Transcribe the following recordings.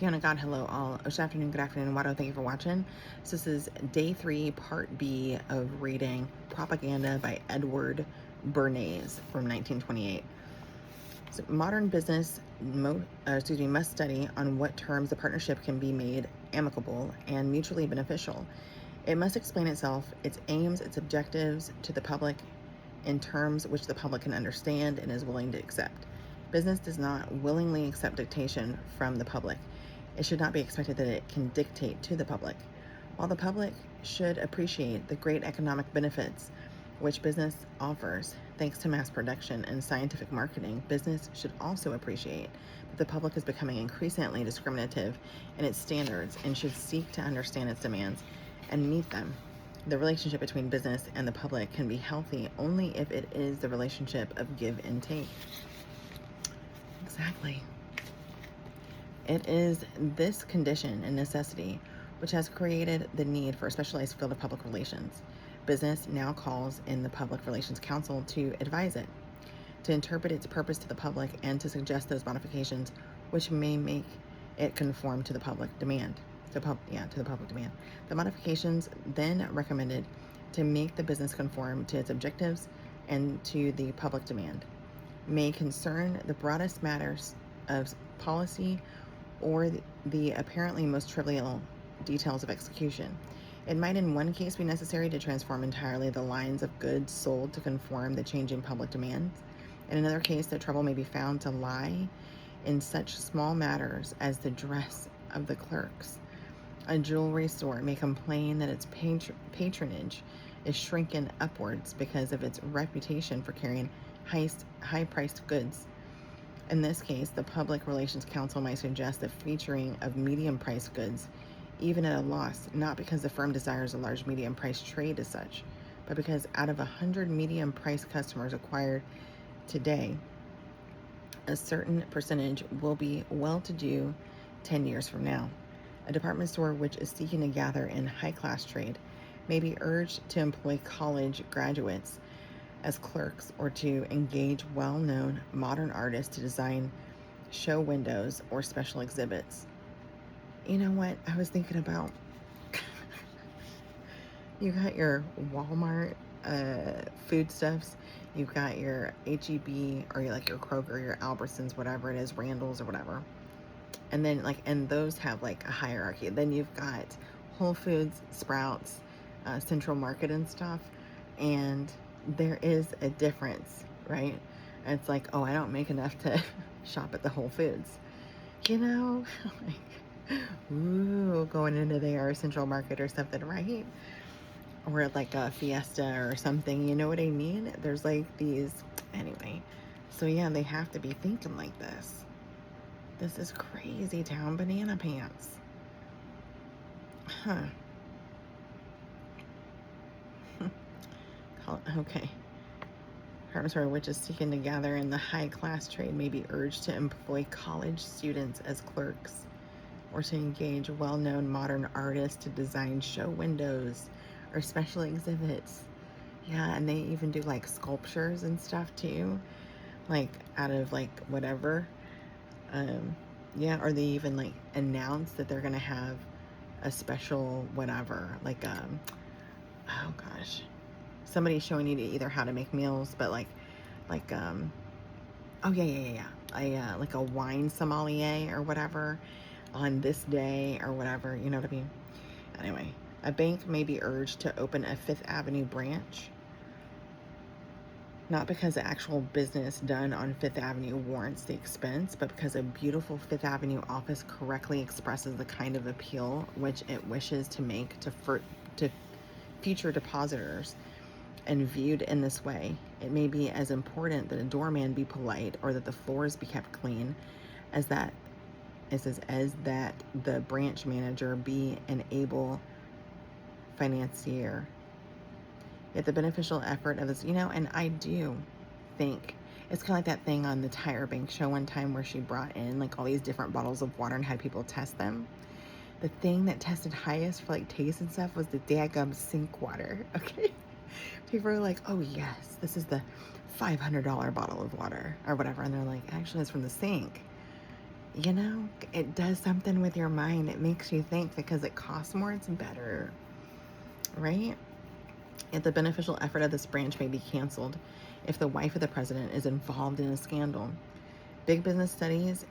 Tiana God, hello all. Good afternoon, Wado, thank you for watching. So this is day 3, part B of reading Propaganda by Edward Bernays from 1928. So modern business must study on what terms the partnership can be made amicable and mutually beneficial. It must explain itself, its aims, its objectives to the public in terms which the public can understand and is willing to accept. Business does not willingly accept dictation from the public. It should not be expected that it can dictate to the public. While the public should appreciate the great economic benefits which business offers, thanks to mass production and scientific marketing, business should also appreciate that the public is becoming increasingly discriminative in its standards and should seek to understand its demands and meet them. The relationship between business and the public can be healthy only if it is the relationship of give and take. Exactly. It is this condition and necessity which has created the need for a specialized field of public relations. Business now calls in the Public Relations Council to advise it, to interpret its purpose to the public, and to suggest those modifications which may make it conform to the public demand. To the public demand. The modifications then recommended to make the business conform to its objectives and to the public demand may concern the broadest matters of policy or the apparently most trivial details of execution. It might in one case be necessary to transform entirely the lines of goods sold to conform the changing public demands. In another case, the trouble may be found to lie in such small matters as the dress of the clerks. A jewelry store may complain that its patronage is shrinking upwards because of its reputation for carrying high-priced goods. In this case, the Public Relations Council might suggest the featuring of medium-priced goods, even at a loss, not because the firm desires a large medium-priced trade as such, but because out of 100 medium-priced customers acquired today, a certain percentage will be well-to-do 10 years from now. A department store which is seeking to gather in high-class trade may be urged to employ college graduates as clerks or to engage well-known modern artists to design show windows or special exhibits. You know what I was thinking about? You got your Walmart foodstuffs, you've got your HEB or your Kroger, your Albertsons, whatever it is, Randall's or whatever. And then and those have a hierarchy. Then you've got Whole Foods, Sprouts, Central Market and stuff. And there is a difference, right? And it's like, oh, I don't make enough to shop at the Whole Foods. You know, ooh, going into their Central Market or something, right? Or a Fiesta or something, you know what I mean? There's these, anyway. So yeah, they have to be thinking like this. This is crazy town banana pants. Huh. Okay. Which is seeking to gather in the high-class trade may be urged to employ college students as clerks or to engage well-known modern artists to design show windows or special exhibits. Yeah, and they even do sculptures and stuff too, out of whatever. Yeah, or they even announce that they're gonna have a special whatever, oh gosh, somebody's showing you either how to make meals, but oh yeah, like a wine sommelier or whatever on this day or whatever, you know what I mean? Anyway, a bank may be urged to open a Fifth Avenue branch, not because the actual business done on Fifth Avenue warrants the expense, but because a beautiful Fifth Avenue office correctly expresses the kind of appeal which it wishes to make to future depositors. And viewed in this way, it may be as important that a doorman be polite or that the floors be kept clean as that the branch manager be an able financier. Yet the beneficial effort of this, and I do think it's kind of like that thing on the Tyra Banks show one time where she brought in all these different bottles of water and had people test them. The thing that tested highest for taste and stuff was the daggum sink water. Okay. People are like, oh yes, this is the $500 bottle of water or whatever. And they're like, actually it's from the sink. You know, it does something with your mind. It makes you think because it costs more, it's better, right? Yet the beneficial effort of this branch may be canceled if the wife of the president is involved in a scandal. Big business studies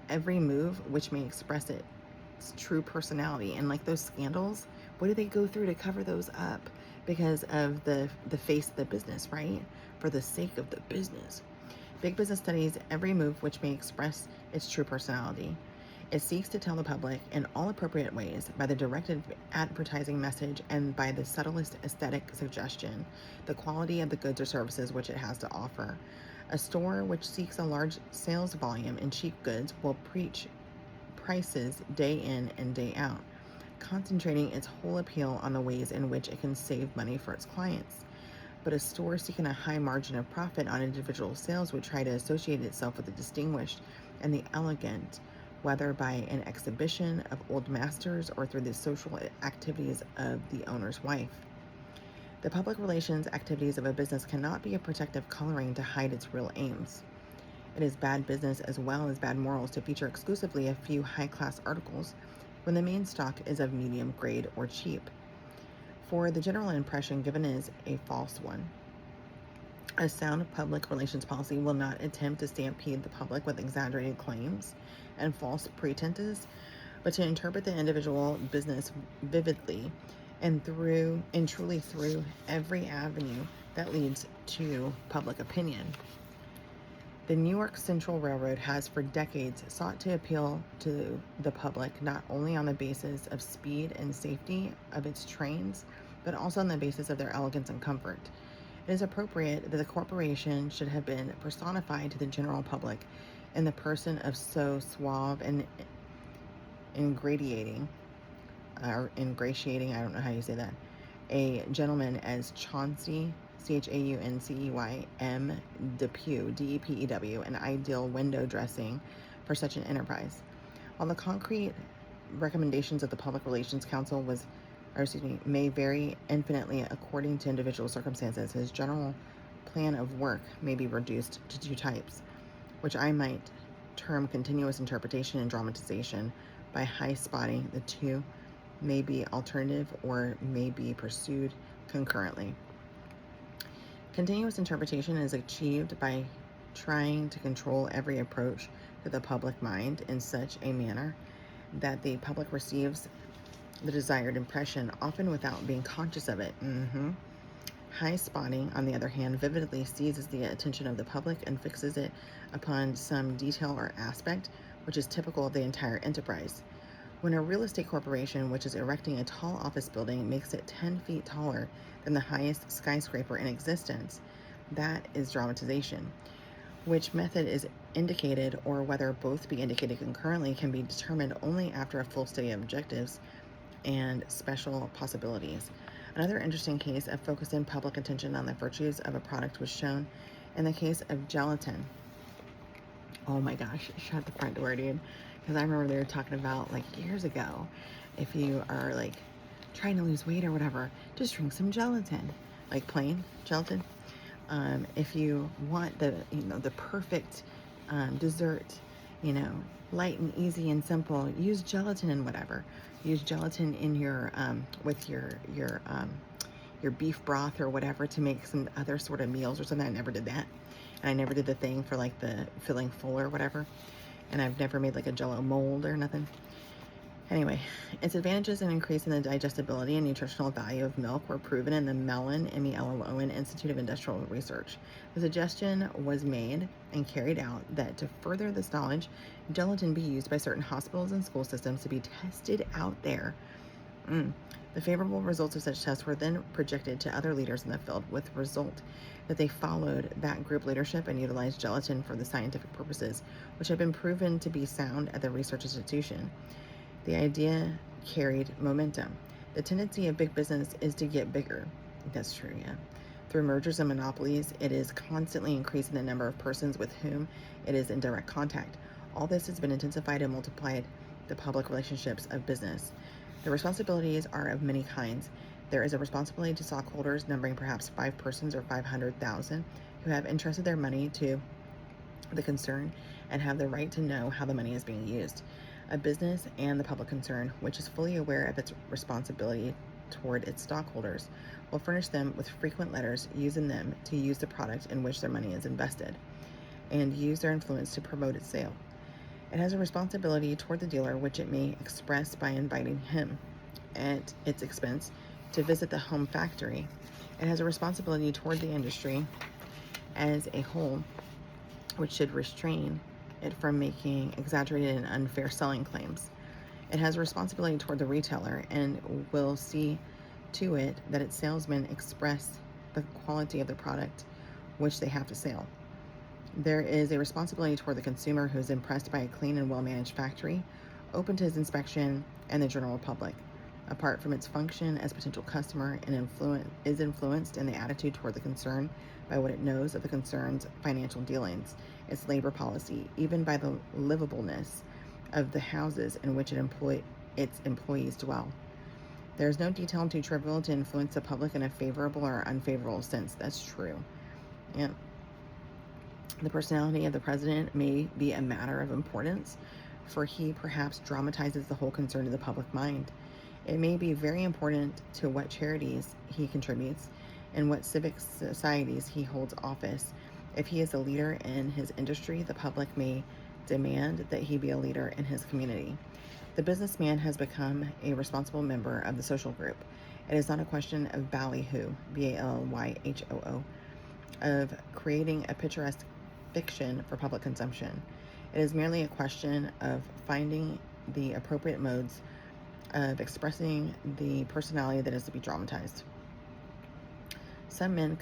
every move which may express its true personality. And like those scandals, what do they go through to cover those up? Because of the face of the business, right? For the sake of the business. Big business studies every move which may express its true personality. It seeks to tell the public in all appropriate ways, by the directed advertising message and by the subtlest aesthetic suggestion, the quality of the goods or services which it has to offer. A store which seeks a large sales volume in cheap goods will preach prices day in and day out, concentrating its whole appeal on the ways in which it can save money for its clients. But a store seeking a high margin of profit on individual sales would try to associate itself with the distinguished and the elegant, whether by an exhibition of old masters or through the social activities of the owner's wife. The public relations activities of a business cannot be a protective coloring to hide its real aims. It is bad business as well as bad morals to feature exclusively a few high-class articles when the main stock is of medium grade or cheap, for the general impression given is a false one. A sound public relations policy will not attempt to stampede the public with exaggerated claims and false pretenses, but to interpret the individual business vividly and truly through every avenue that leads to public opinion. The New York Central Railroad has for decades sought to appeal to the public not only on the basis of speed and safety of its trains, but also on the basis of their elegance and comfort. It is appropriate that the corporation should have been personified to the general public in the person of so suave and ingratiating, I don't know how you say that, a gentleman as Chauncey, Chauncey M. Depew, Depew, an ideal window dressing for such an enterprise. While the concrete recommendations of the Public Relations Council may vary infinitely according to individual circumstances, his general plan of work may be reduced to two types, which I might term continuous interpretation and dramatization. By high spotting, the two may be alternative or may be pursued concurrently. Continuous interpretation is achieved by trying to control every approach to the public mind in such a manner that the public receives the desired impression, often without being conscious of it. High spotting, on the other hand, vividly seizes the attention of the public and fixes it upon some detail or aspect which is typical of the entire enterprise. When a real estate corporation, which is erecting a tall office building, makes it 10 feet taller than the highest skyscraper in existence, that is dramatization. Which method is indicated, or whether both be indicated concurrently, can be determined only after a full study of objectives and special possibilities. Another interesting case of focusing public attention on the virtues of a product was shown in the case of gelatin. Oh my gosh, shut the front door, dude. Because I remember they were talking about, like, years ago, if you are, like, trying to lose weight or whatever, just drink some gelatin. Like, plain gelatin. If you want the perfect dessert, light and easy and simple, use gelatin and whatever. Use gelatin in your, with your beef broth or whatever to make some other sort of meals or something. I never did that. And I never did the thing for like the filling full or whatever. And I've never made like a Jell-O mold or nothing. Anyway, its advantages in increasing the digestibility and nutritional value of milk were proven in the Mellon, M-E-L-L-O-N, Institute of Industrial Research. The suggestion was made and carried out that to further this knowledge, gelatin be used by certain hospitals and school systems to be tested out there. The favorable results of such tests were then projected to other leaders in the field, with the result that they followed that group leadership and utilized gelatin for the scientific purposes, which had been proven to be sound at the research institution. The idea carried momentum. The tendency of big business is to get bigger. That's true, yeah. Through mergers and monopolies, it is constantly increasing the number of persons with whom it is in direct contact. All this has been intensified and multiplied the public relationships of business. The responsibilities are of many kinds. There is a responsibility to stockholders numbering perhaps 5 persons or 500,000 who have entrusted their money to the concern and have the right to know how the money is being used. A business and the public concern, which is fully aware of its responsibility toward its stockholders, will furnish them with frequent letters using them to use the product in which their money is invested and use their influence to promote its sale. It has a responsibility toward the dealer, which it may express by inviting him, at its expense, to visit the home factory. It has a responsibility toward the industry as a whole, which should restrain it from making exaggerated and unfair selling claims. It has a responsibility toward the retailer and will see to it that its salesmen express the quality of the product which they have to sell. There is a responsibility toward the consumer who is impressed by a clean and well-managed factory, open to his inspection and the general public. Apart from its function as potential customer, and is influenced in the attitude toward the concern by what it knows of the concern's financial dealings, its labor policy, even by the livableness of the houses in which its employees dwell. There is no detail too trivial to influence the public in a favorable or unfavorable sense. That's true. Yeah. The personality of the president may be a matter of importance, for he perhaps dramatizes the whole concern to the public mind. It may be very important to what charities he contributes and what civic societies he holds office. If he is a leader in his industry, the public may demand that he be a leader in his community. The businessman has become a responsible member of the social group. It is not a question of ballyhoo, BALYHOO, of creating a picturesque fiction for public consumption. It is merely a question of finding the appropriate modes of expressing the personality that is to be dramatized. Some men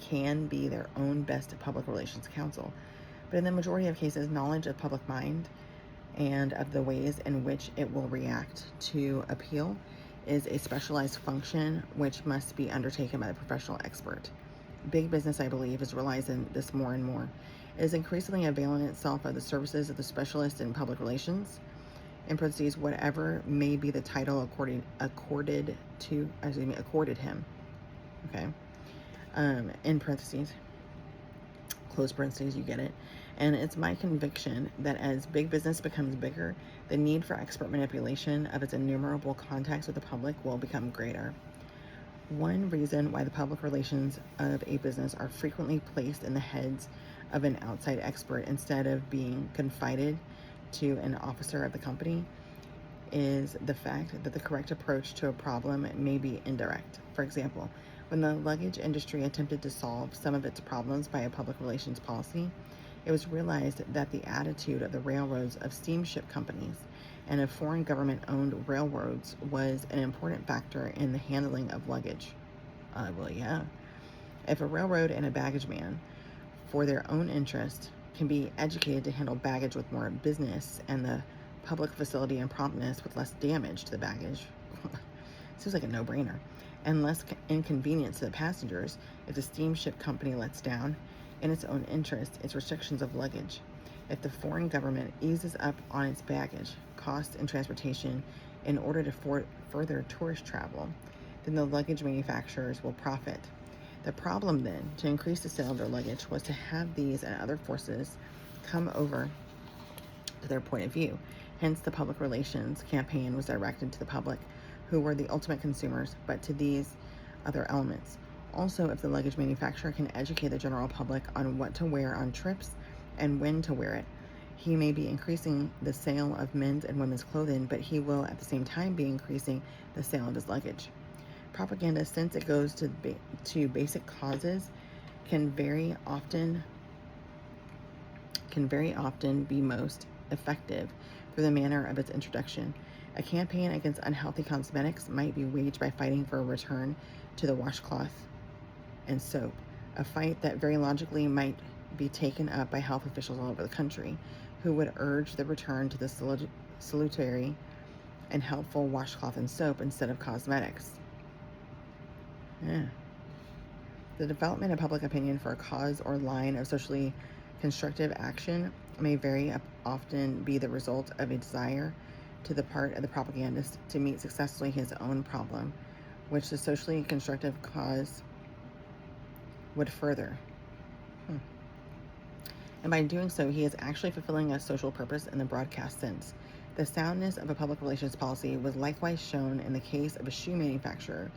can be their own best public relations counsel, but in the majority of cases, knowledge of public mind and of the ways in which it will react to appeal is a specialized function which must be undertaken by the professional expert. Big business, I believe, is realizing this more and more. It is increasingly availing itself of the services of the specialist in public relations, in parentheses, whatever may be the title accorded him. Okay. In parentheses, close parentheses, you get it. And it's my conviction that as big business becomes bigger, the need for expert manipulation of its innumerable contacts with the public will become greater. One reason why the public relations of a business are frequently placed in the heads of an outside expert instead of being confided to an officer of the company is the fact that the correct approach to a problem may be indirect. For example, when the luggage industry attempted to solve some of its problems by a public relations policy, it was realized that the attitude of the railroads of steamship companies and of foreign government-owned railroads was an important factor in the handling of luggage. Well, yeah. If a railroad and a baggage man, for their own interest, can be educated to handle baggage with more business and the public facility and promptness with less damage to the baggage, seems like a no-brainer, and less inconvenience to the passengers if the steamship company lets down, in its own interest, its restrictions of luggage. If the foreign government eases up on its baggage, costs, and transportation in order to further tourist travel, then the luggage manufacturers will profit. The problem then, to increase the sale of their luggage, was to have these and other forces come over to their point of view. Hence, the public relations campaign was directed to the public, who were the ultimate consumers, but to these other elements. Also, if the luggage manufacturer can educate the general public on what to wear on trips and when to wear it, he may be increasing the sale of men's and women's clothing, but he will at the same time be increasing the sale of his luggage. Propaganda, since it goes to basic causes, can very often be most effective through the manner of its introduction. A campaign against unhealthy cosmetics might be waged by fighting for a return to the washcloth and soap, a fight that very logically might be taken up by health officials all over the country, who would urge the return to the salutary and helpful washcloth and soap instead of cosmetics. Yeah. The development of public opinion for a cause or line of socially constructive action may very often be the result of a desire to the part of the propagandist to meet successfully his own problem, which the socially constructive cause would further. And by doing so, he is actually fulfilling a social purpose in the broadcast sense. The soundness of a public relations policy was likewise shown in the case of a shoe manufacturer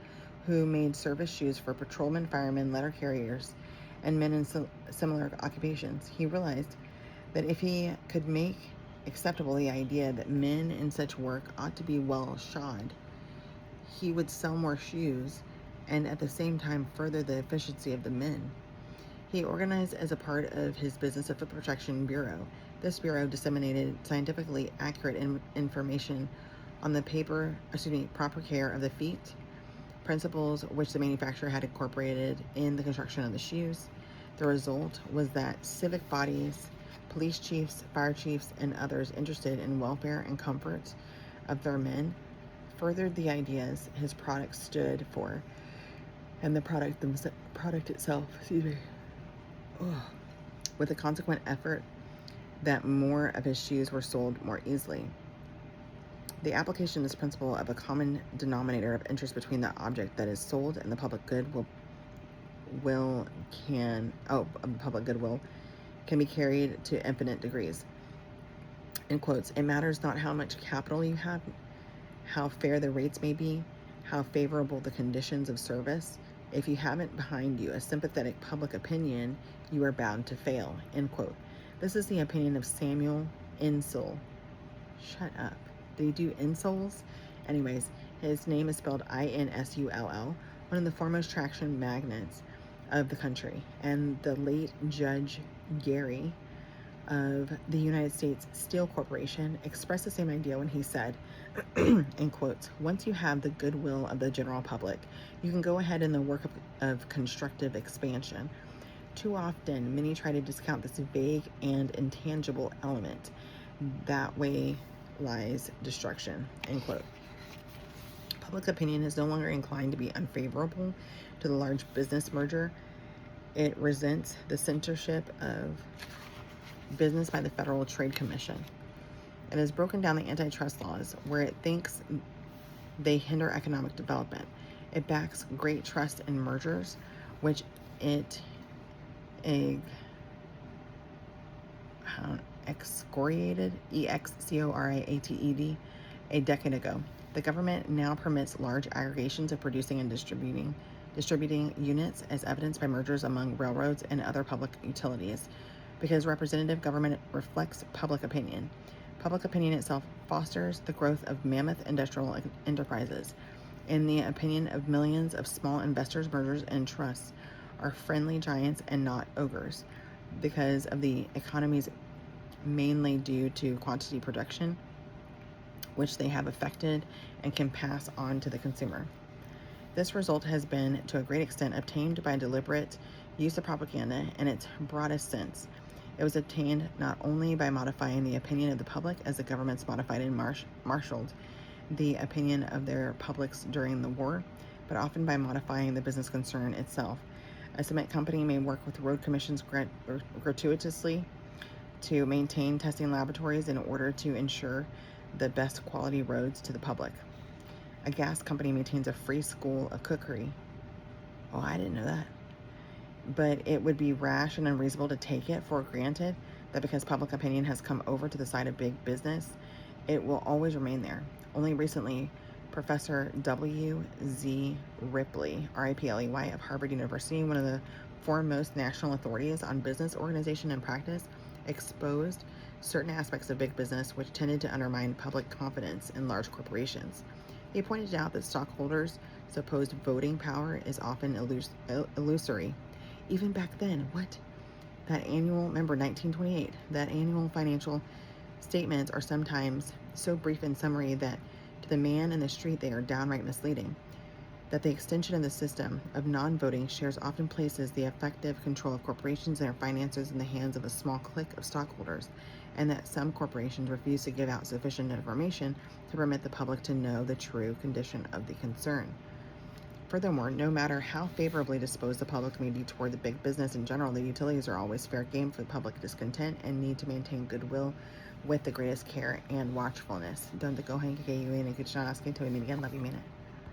who made service shoes for patrolmen, firemen, letter carriers, and men in similar occupations. He realized that if he could make acceptable the idea that men in such work ought to be well shod, he would sell more shoes and at the same time further the efficiency of the men. He organized as a part of his Business of Foot Protection Bureau. This bureau disseminated scientifically accurate information on the proper care of the feet, principles which the manufacturer had incorporated in the construction of the shoes. The result was that civic bodies, police chiefs, fire chiefs, and others interested in welfare and comfort of their men furthered the ideas his product stood for, and the product itself, with the consequent effort that more of his shoes were sold more easily. The application of this principle of a common denominator of interest between the object that is sold and the public good can be carried to infinite degrees. In quotes, it matters not how much capital you have, how fair the rates may be, how favorable the conditions of service. If you haven't behind you a sympathetic public opinion, you are bound to fail, end quote. This is the opinion of Samuel Insull. Shut up. Did he do insoles? Anyways, his name is spelled Insull, one of the foremost traction magnates of the country. And the late Judge Gary of the United States Steel Corporation expressed the same idea when he said, in quotes, once you have the goodwill of the general public, you can go ahead in the work of constructive expansion. Too often, many try to discount this vague and intangible element. That way lies destruction, end quote. Public opinion is no longer inclined to be unfavorable to the large business merger. It resents the censorship of business by the Federal Trade Commission. It has broken down the antitrust laws where it thinks they hinder economic development. It backs great trust in mergers, which it excoriated, EXCORIATED, a decade ago. The government now permits large aggregations of producing and distributing units, as evidenced by mergers among railroads and other public utilities, because representative government reflects public opinion. Public opinion itself fosters the growth of mammoth industrial enterprises. In the opinion of millions of small investors, mergers and trusts are friendly giants and not ogres, because of the economies mainly due to quantity production, which they have affected and can pass on to the consumer. This result has been, to a great extent, obtained by deliberate use of propaganda in its broadest sense. It was obtained not only by modifying the opinion of the public as the governments modified and marshaled the opinion of their publics during the war, but often by modifying the business concern itself. A cement company may work with road commissions gratuitously to maintain testing laboratories in order to ensure the best quality roads to the public. A gas company maintains a free school of cookery. Oh, I didn't know that. But it would be rash and unreasonable to take it for granted that because public opinion has come over to the side of big business, it will always remain there. Only recently, Professor W.Z. Ripley, R-I-P-L-E-Y, of Harvard University, one of the foremost national authorities on business organization and practice, exposed certain aspects of big business which tended to undermine public confidence in large corporations. He pointed out that stockholders' supposed voting power is often illusory. Even back then, remember 1928, that annual financial statements are sometimes so brief in summary that to the man in the street they are downright misleading. That the extension of the system of non-voting shares often places the effective control of corporations and their finances in the hands of a small clique of stockholders, and that some corporations refuse to give out sufficient information to permit the public to know the true condition of the concern. Furthermore, no matter how favorably disposed the public may be toward the big business in general, the utilities are always fair game for the public discontent and need to maintain goodwill with the greatest care and watchfulness. Don't go hang you in a good shot. I'll to meet again. Love you, minute.